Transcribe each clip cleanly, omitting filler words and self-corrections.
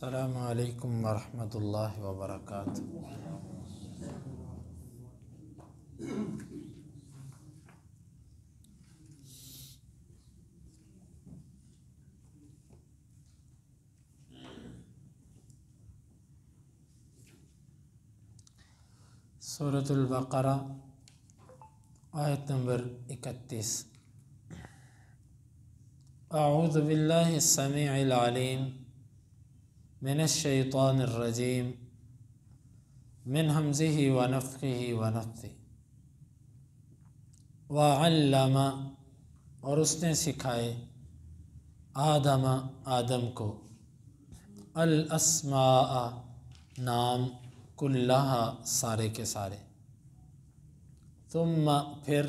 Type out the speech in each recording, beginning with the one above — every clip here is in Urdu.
السلام علیکم ورحمۃ اللہ وبرکاتہ۔ سورۃ البقرہ آیت نمبر 31۔ اعوذ باللہ السمیع العلیم من الشیطان الرجیم من ہمزہ ونفخہ ونفثہ۔ وعلم، اور اس نے سکھائے، آدم کو، الاسماء، نام، کلہا، سارے کے سارے، ثم، پھر،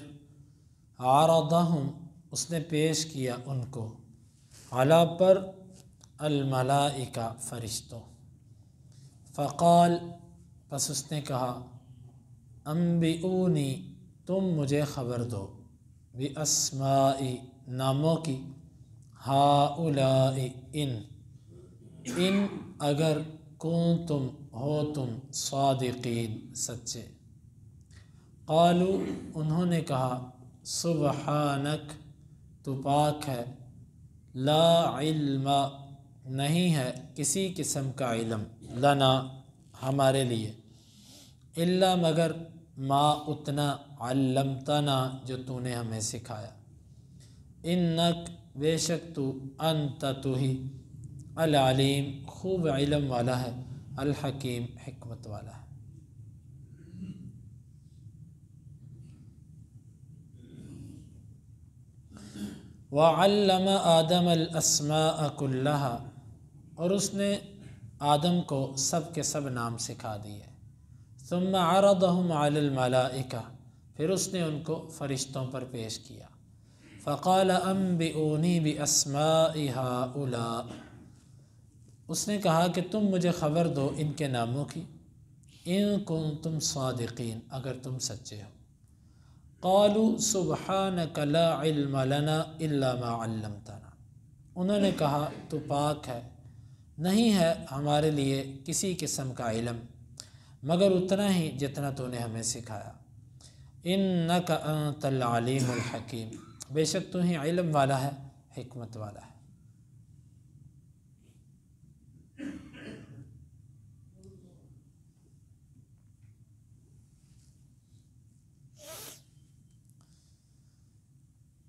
عرضہم، اس نے پیش کیا ان کو، علی پر، الملائکہ، فرشتوں، فقال، پس اس نے کہا، انبئونی، تم مجھے خبر دو، باسماء، ناموں کی، ہؤلاء، ان اگر کنتم، ہو تم، صادقین، سچے۔ قالو، انہوں نے کہا، سبحانک، تو پاک ہے، لا علم، نہیں ہے کسی قسم کا علم، لنا، ہمارے لیے، الا، مگر، ما، اتنا، علمتنا، جو تو نے ہمیں سکھایا، انک، بے شک تو، انت، تو ہی، العلیم، خوب علم والا ہے، الحکیم، حکمت والا ہے۔ وعلم آدم الاسماء کلہا، اور اس نے آدم کو سب کے سب نام سکھا دیے، ثم عرضہم علی الملائکہ، پھر اس نے ان کو فرشتوں پر پیش کیا، فقال انبئونی باسماء ہؤلاء، اس نے کہا کہ تم مجھے خبر دو ان کے ناموں کی، ان کنتم صادقین، اگر تم سچے ہو۔ قالوا سبحانک لا علم لنا الا ما علمتنا، انہوں نے کہا تو پاک ہے، نہیں ہے ہمارے لیے کسی قسم کا علم مگر اتنا ہی جتنا تو نے ہمیں سکھایا، انک انت العلیم الحکیم، بے شک تو ہی علم والا ہے، حکمت والا ہے۔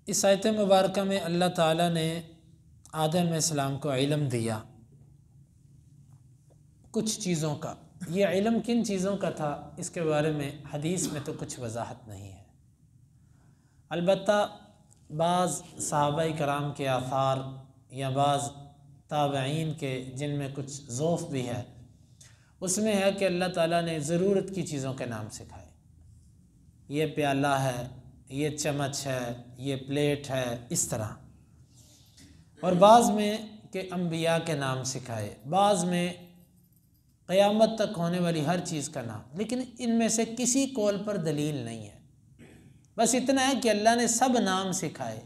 اس آیت مبارکہ میں اللہ تعالیٰ نے آدم علیہ السلام کو علم دیا کچھ چیزوں کا۔ یہ علم کن چیزوں کا تھا اس کے بارے میں حدیث میں تو کچھ وضاحت نہیں ہے، البتہ بعض صحابہ کرام کے آثار یا بعض تابعین کے جن میں کچھ ذوف بھی ہے، اس میں ہے کہ اللہ تعالیٰ نے ضرورت کی چیزوں کے نام سکھائے، یہ پیالہ ہے، یہ چمچ ہے، یہ پلیٹ ہے، اس طرح، اور بعض میں کہ انبیاء کے نام سکھائے، بعض میں قیامت تک ہونے والی ہر چیز کا نام، لیکن ان میں سے کسی قول پر دلیل نہیں ہے، بس اتنا ہے کہ اللہ نے سب نام سکھائے،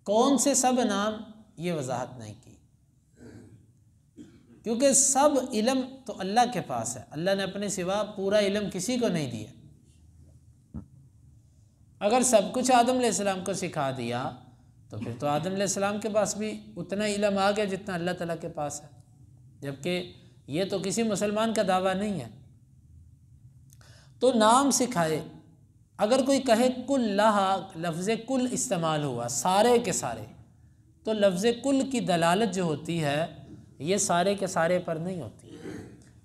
کون سے سب نام یہ وضاحت نہیں کی، کیونکہ سب علم تو اللہ کے پاس ہے، اللہ نے اپنے سوا پورا علم کسی کو نہیں دیا۔ اگر سب کچھ آدم علیہ السلام کو سکھا دیا تو پھر تو آدم علیہ السلام کے پاس بھی اتنا علم آ گیا جتنا اللہ تعالیٰ کے پاس ہے، جبکہ یہ تو کسی مسلمان کا دعویٰ نہیں ہے۔ تو نام سکھائے، اگر کوئی کہے کلھا، لفظ کل استعمال ہوا، سارے کے سارے، تو لفظ کل کی دلالت جو ہوتی ہے یہ سارے کے سارے پر نہیں ہوتی،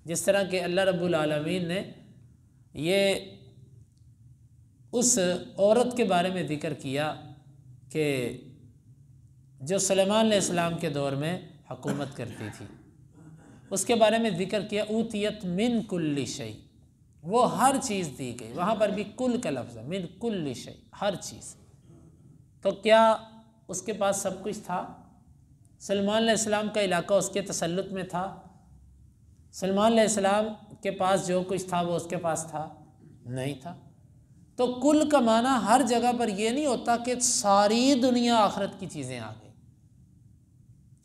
جس طرح کہ اللہ رب العالمین نے یہ اس عورت کے بارے میں ذکر کیا کہ جو سلیمان علیہ السلام کے دور میں حکومت کرتی تھی، اس کے بارے میں ذکر کیا، اوتیت من کل شیء، وہ ہر چیز دی گئی، وہاں پر بھی کل کا لفظ ہے، من کل شیء، ہر چیز۔ تو کیا اس کے پاس سب کچھ تھا؟ سلیمان علیہ السلام کا علاقہ اس کے تسلط میں تھا؟ سلیمان علیہ السلام کے پاس جو کچھ تھا وہ اس کے پاس تھا؟ نہیں تھا۔ تو کل کا معنی ہر جگہ پر یہ نہیں ہوتا کہ ساری دنیا آخرت کی چیزیں آ گئی،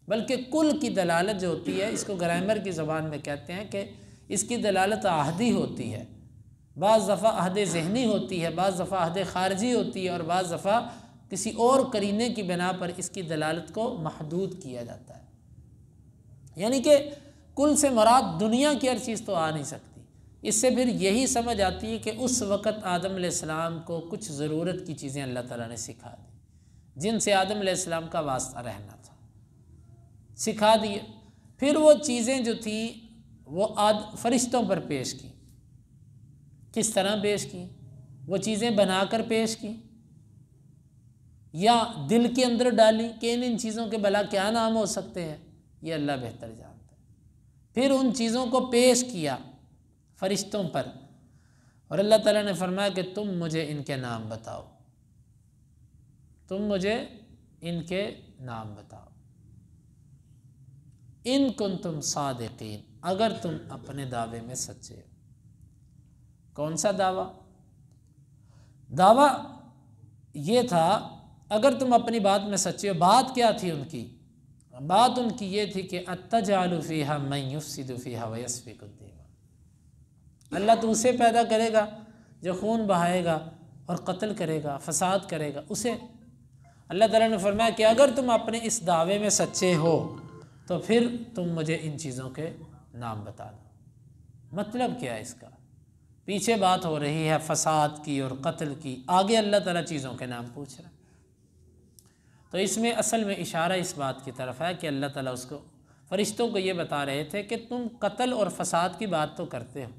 بلکہ کل کی دلالت جو ہوتی ہے، اس کو گرامر کی زبان میں کہتے ہیں کہ اس کی دلالت عہدی ہوتی ہے، بعض دفعہ عہد ذہنی ہوتی ہے، بعض دفعہ عہد خارجی ہوتی ہے، اور بعض دفعہ کسی اور قرینے کی بنا پر اس کی دلالت کو محدود کیا جاتا ہے۔ یعنی کہ کل سے مراد دنیا کی ہر چیز تو آ نہیں سکتی۔ اس سے پھر یہی سمجھ آتی ہے کہ اس وقت آدم علیہ السلام کو کچھ ضرورت کی چیزیں اللہ تعالیٰ نے سکھا دی، جن سے آدم علیہ السلام کا واسطہ رہنا تھا، سکھا دیے۔ پھر وہ چیزیں جو تھیں وہ فرشتوں پر پیش کی۔ کس طرح پیش کی؟ وہ چیزیں بنا کر پیش کی، یا دل کے اندر ڈالی کہ ان چیزوں کے بھلا کیا نام ہو سکتے ہیں، یہ اللہ بہتر جانتا ہے۔ پھر ان چیزوں کو پیش کیا فرشتوں پر، اور اللہ تعالیٰ نے فرمایا کہ تم مجھے ان کے نام بتاؤ، تم مجھے ان کے نام بتاؤ، ان کنتم صادقین، اگر تم اپنے دعوے میں سچے ہو۔ کون سا دعویٰ؟ دعویٰ یہ تھا اگر تم اپنی بات میں سچے ہو۔ بات کیا تھی ان کی؟ بات ان کی یہ تھی کہ اتجعل فیہا من یفسد فیہا ویسفک الدماء، اللہ تو اسے پیدا کرے گا جو خون بہائے گا اور قتل کرے گا، فساد کرے گا، اسے۔ اللہ تعالیٰ نے فرمایا کہ اگر تم اپنے اس دعوے میں سچے ہو تو پھر تم مجھے ان چیزوں کے نام بتا دو۔ مطلب کیا ہے اس کا؟ پیچھے بات ہو رہی ہے فساد کی اور قتل کی، آگے اللہ تعالیٰ چیزوں کے نام پوچھ رہا ہے۔ تو اس میں اصل میں اشارہ اس بات کی طرف ہے کہ اللہ تعالیٰ اس کو، فرشتوں کو یہ بتا رہے تھے کہ تم قتل اور فساد کی بات تو کرتے ہو،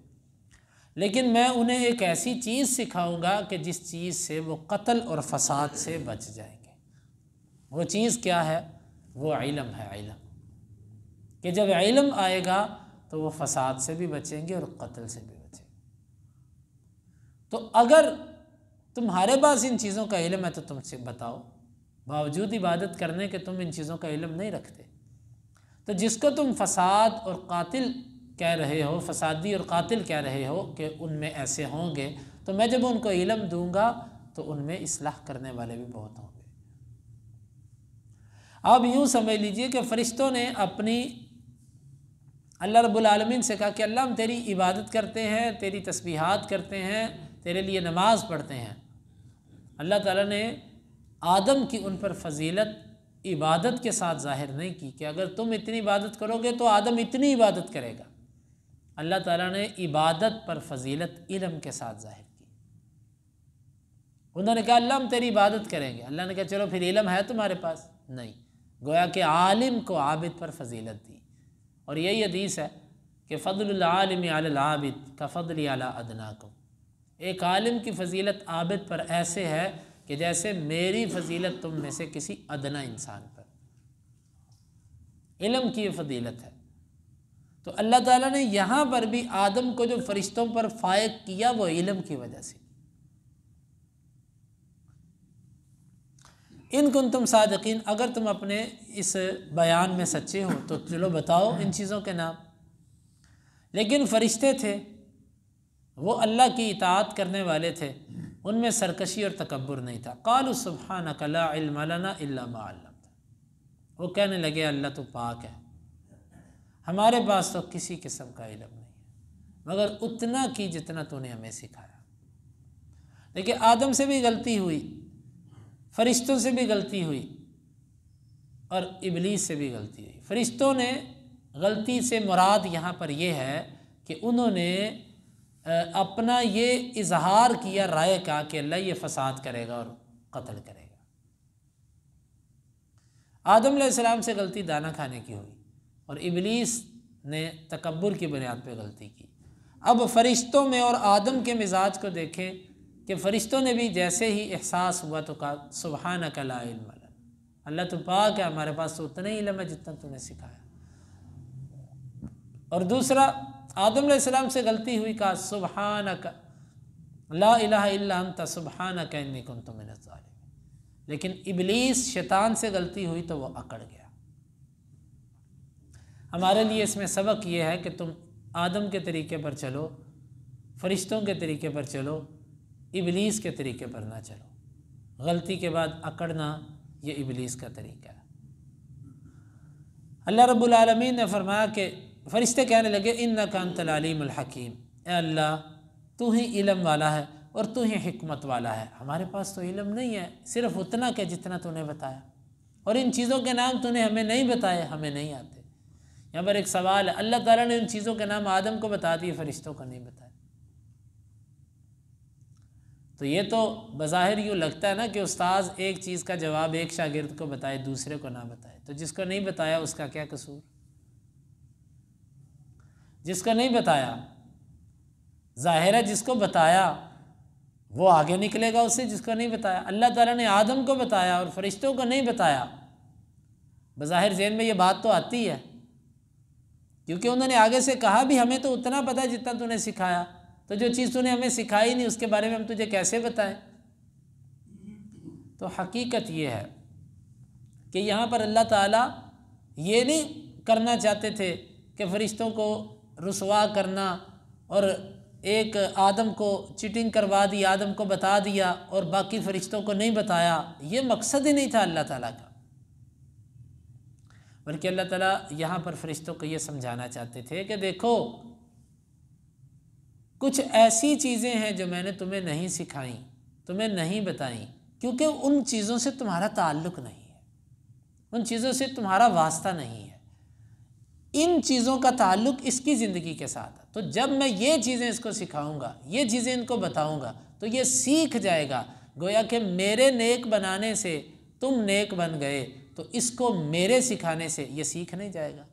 لیکن میں انہیں ایک ایسی چیز سکھاؤں گا کہ جس چیز سے وہ قتل اور فساد سے بچ جائیں گے۔ وہ چیز کیا ہے؟ وہ علم ہے، علم، کہ جب علم آئے گا تو وہ فساد سے بھی بچیں گے اور قتل سے بھی بچیں گے۔ تو اگر تمہارے پاس ان چیزوں کا علم ہے تو تم سے بتاؤ، باوجود عبادت کرنے کے تم ان چیزوں کا علم نہیں رکھتے۔ تو جس کو تم فساد اور قاتل کہہ رہے ہو، فسادی اور قاتل کہہ رہے ہو کہ ان میں ایسے ہوں گے، تو میں جب ان کو علم دوں گا تو ان میں اصلاح کرنے والے بھی بہت ہوں گے۔ آپ یوں سمجھ لیجئے کہ فرشتوں نے اپنی اللہ رب العالمین سے کہا کہ اللہ ہم تیری عبادت کرتے ہیں، تیری تسبیحات کرتے ہیں، تیرے لیے نماز پڑھتے ہیں۔ اللہ تعالیٰ نے آدم کی ان پر فضیلت عبادت کے ساتھ ظاہر نہیں کی کہ اگر تم اتنی عبادت کرو گے تو آدم اتنی عبادت کرے گا۔ اللہ تعالیٰ نے عبادت پر فضیلت علم کے ساتھ ظاہر کی۔ انہوں نے کہا اللہ ہم تیری عبادت کریں گے، اللہ نے کہا چلو پھر علم ہے تمہارے پاس؟ نہیں، گویا کہ عالم کو عابد پر فضیلت دی۔ اور یہی حدیث ہے کہ فضل العالم علی العابد کفضلی علی ادناکم، ایک عالم کی فضیلت عابد پر ایسے ہے کہ جیسے میری فضیلت تم میں سے کسی ادنا انسان پر۔ علم کی یہ فضیلت ہے۔ تو اللہ تعالیٰ نے یہاں پر بھی آدم کو جو فرشتوں پر فائق کیا وہ علم کی وجہ سے۔ ان کنتم صادقین، اگر تم اپنے اس بیان میں سچے ہو تو چلو بتاؤ ان چیزوں کے نام۔ لیکن فرشتے تھے، وہ اللہ کی اطاعت کرنے والے تھے، ان میں سرکشی اور تکبر نہیں تھا۔ قالوا سبحانک لا علم لنا الا ما علمتنا، وہ کہنے لگے اللہ تو پاک ہے، ہمارے پاس تو کسی قسم کا علم نہیں ہے مگر اتنا کی جتنا تو نے ہمیں سکھایا۔ لیکن آدم سے بھی غلطی ہوئی، فرشتوں سے بھی غلطی ہوئی، اور ابلیس سے بھی غلطی ہوئی۔ فرشتوں نے غلطی سے مراد یہاں پر یہ ہے کہ انہوں نے اپنا یہ اظہار کیا رائے کا کہ اللہ یہ فساد کرے گا اور قتل کرے گا۔ آدم علیہ السلام سے غلطی دانا کھانے کی ہوئی، اور ابلیس نے تکبر کی بنیاد پہ غلطی کی۔ اب فرشتوں میں اور آدم کے مزاج کو دیکھیں کہ فرشتوں نے بھی جیسے ہی احساس ہوا تو کہا سبحانک لا علم لنا، اللہ تو پاک ہے، ہمارے پاس تو اتنا ہی علم ہے جتنا تو نے سکھایا۔ اور دوسرا آدم علیہ السلام سے غلطی ہوئی، کہا سبحانک لا الہ الا انت سبحانک انی کنت من الظالمین۔ لیکن ابلیس شیطان سے غلطی ہوئی تو وہ اکڑ گیا۔ ہمارے لیے اس میں سبق یہ ہے کہ تم آدم کے طریقے پر چلو، فرشتوں کے طریقے پر چلو، ابلیس کے طریقے پر نہ چلو۔ غلطی کے بعد اکڑنا یہ ابلیس کا طریقہ ہے۔ اللہ رب العالمین نے فرمایا کہ فرشتے کہنے لگے انک انت العلیم الحکیم، اے اللہ تو ہی علم والا ہے اور تو ہی حکمت والا ہے، ہمارے پاس تو علم نہیں ہے صرف اتنا کہ جتنا تو نے بتایا، اور ان چیزوں کے نام تو نے ہمیں نہیں بتائے، ہمیں نہیں آتے۔ یہاں پر ایک سوال ہے، اللہ تعالیٰ نے ان چیزوں کے نام آدم کو بتا دیے، فرشتوں کو نہیں بتائے، تو یہ تو بظاہر یوں لگتا ہے نا کہ استاذ ایک چیز کا جواب ایک شاگرد کو بتائے دوسرے کو نہ بتائے، تو جس کو نہیں بتایا اس کا کیا قصور؟ جس کو نہیں بتایا ظاہر ہے جس کو بتایا وہ آگے نکلے گا اس سے، جس کو نہیں بتایا۔ اللہ تعالیٰ نے آدم کو بتایا اور فرشتوں کو نہیں بتایا، بظاہر ذہن میں یہ بات تو آتی ہے، کیونکہ انہوں نے آگے سے کہا بھی ہمیں تو اتنا پتہ جتنا تو نے سکھایا، تو جو چیز تو نے ہمیں سکھائی نہیں اس کے بارے میں ہم تجھے کیسے بتائیں؟ تو حقیقت یہ ہے کہ یہاں پر اللہ تعالیٰ یہ نہیں کرنا چاہتے تھے کہ فرشتوں کو رسوا کرنا اور ایک آدم کو چیٹنگ کروا دی، آدم کو بتا دیا اور باقی فرشتوں کو نہیں بتایا، یہ مقصد ہی نہیں تھا اللہ تعالیٰ کا، بلکہ اللہ تعالیٰ یہاں پر فرشتوں کو یہ سمجھانا چاہتے تھے کہ دیکھو کچھ ایسی چیزیں ہیں جو میں نے تمہیں نہیں سکھائیں، تمہیں نہیں بتائیں، کیونکہ ان چیزوں سے تمہارا تعلق نہیں ہے، ان چیزوں سے تمہارا واسطہ نہیں ہے، ان چیزوں کا تعلق اس کی زندگی کے ساتھ ہے، تو جب میں یہ چیزیں اس کو سکھاؤں گا، یہ چیزیں ان کو بتاؤں گا تو یہ سیکھ جائے گا، گویا کہ میرے نیک بنانے سے تم نیک بن گئے، تو اس کو میرے سکھانے سے یہ سیکھ نہیں جائے گا۔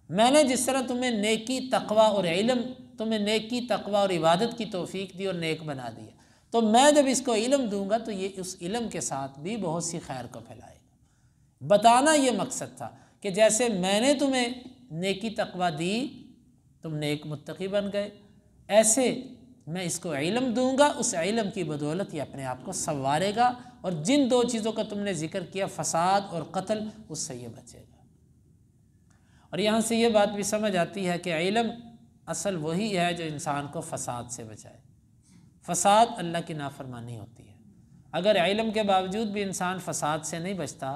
میں نے جس طرح تمہیں نیکی تقوی اور علم، تمہیں نیکی تقوی اور عبادت کی توفیق دی اور نیک بنا دیا، تو میں جب اس کو علم دوں گا تو یہ اس علم کے ساتھ بھی بہت سی خیر کو پھیلائے گا۔ بتانا یہ مقصد تھا کہ جیسے میں نے تمہیں نیکی تقوی دی تم نیک متقی بن گئے، ایسے میں اس کو علم دوں گا، اس علم کی بدولت یہ اپنے آپ کو سنوارے گا، اور جن دو چیزوں کا تم نے ذکر کیا فساد اور قتل، اس سے یہ بچے گا۔ اور یہاں سے یہ بات بھی سمجھ آتی ہے کہ علم اصل وہی ہے جو انسان کو فساد سے بچائے، فساد اللہ کی نافرمانی ہوتی ہے، اگر علم کے باوجود بھی انسان فساد سے نہیں بچتا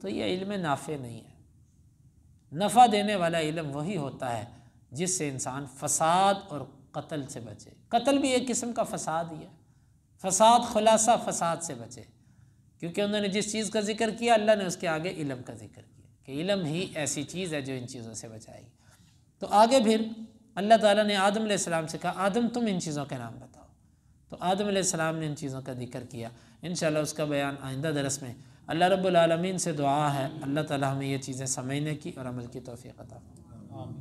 تو یہ علم نافع نہیں ہے۔ نفع دینے والا علم وہی ہوتا ہے جس سے انسان فساد اور قتل سے بچے، قتل بھی ایک قسم کا فساد ہی ہے، فساد خلاصہ فساد سے بچے، کیونکہ انہوں نے جس چیز کا ذکر کیا اللہ نے اس کے آگے علم کا ذکر کیا کہ علم ہی ایسی چیز ہے جو ان چیزوں سے بچائے گی۔ تو آگے پھر اللہ تعالیٰ نے آدم علیہ السلام سے کہا آدم تم ان چیزوں کے نام بتاؤ، تو آدم علیہ السلام نے ان چیزوں کا ذکر کیا، انشاءاللہ اس کا بیان آئندہ درس میں۔ اللہ رب العالمین سے دعا ہے اللہ تعالیٰ ہمیں یہ چیزیں سمجھنے کی اور عمل کی توفیق عطا فرمائے۔